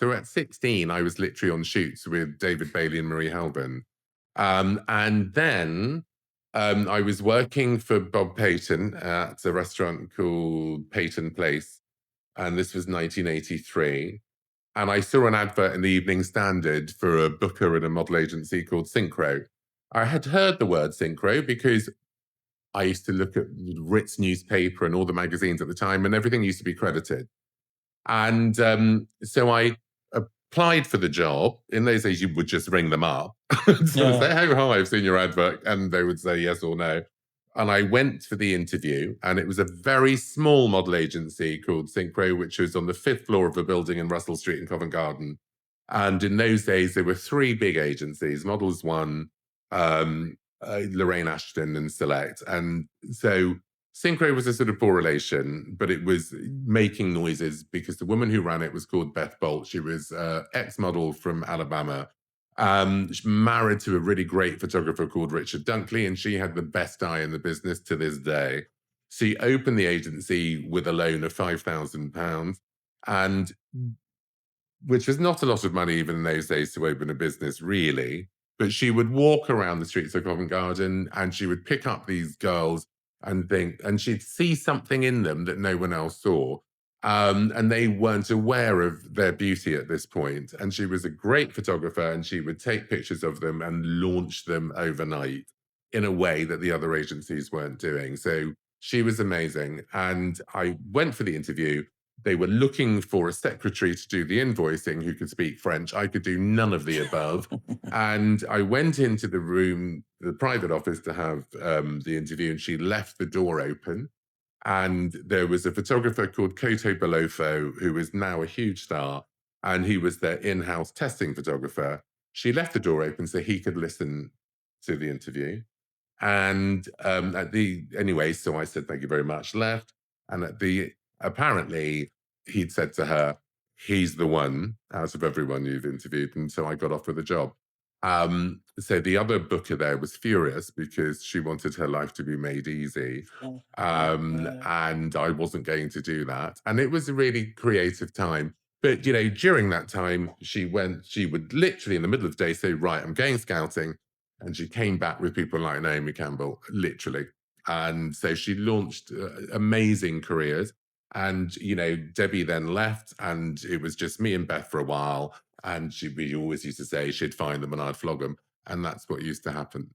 So at 16, I was literally on shoots with David Bailey and Marie Halbin. And then I was working for Bob Payton at a restaurant called Payton Place, and this was 1983. And I saw an advert in the Evening Standard for a booker at a model agency called Synchro. I had heard the word Synchro because I used to look at Ritz newspaper and all the magazines at the time, and everything used to be credited. And so I applied for the job. In those days, you would just ring them up and sort of say, Yeah. "Hey, hi, I've seen your advert," and they would say yes or no. And I went for the interview, and it was a very small model agency called Synchro, which was on the fifth floor of a building in Russell Street in Covent Garden. And in those days, there were three big agencies: Models One, Lorraine Ashton, and Select. And so Synchro was a sort of poor relation, but it was making noises because the woman who ran it was called Beth Bolt. She was ex-model from Alabama, married to a really great photographer called Richard Dunkley, and she had the best eye in the business to this day. She opened the agency with a loan of £5,000, and which was not a lot of money even in those days to open a business, really. But she would walk around the streets of Covent Garden and she would pick up these girls and think, and she'd see something in them that no one else saw. And they weren't aware of their beauty at this point. And she was a great photographer and she would take pictures of them and launch them overnight in a way that the other agencies weren't doing. So she was amazing. And I went for the interview. They were looking for a secretary to do the invoicing who could speak French. I could do none of the above. And I went into the room, the private office, to have the interview, and she left the door open. And there was a photographer called Koto Belofo, who is now a huge star, and he was their in house testing photographer. She left the door open so he could listen to the interview. And anyway, so I said, "Thank you very much," left. And apparently he'd said to her, "He's the one out of everyone you've interviewed." And so I got offered the job. So the other booker there was furious because she wanted her life to be made easy. Yeah. Yeah. And I wasn't going to do that. And it was a really creative time. But, during that time, she would literally in the middle of the day say, "Right, I'm going scouting." And she came back with people like Naomi Campbell, literally. And so she launched amazing careers. And, Debbie then left, and it was just me and Beth for a while. And we always used to say she'd find them and I'd flog them. And that's what used to happen.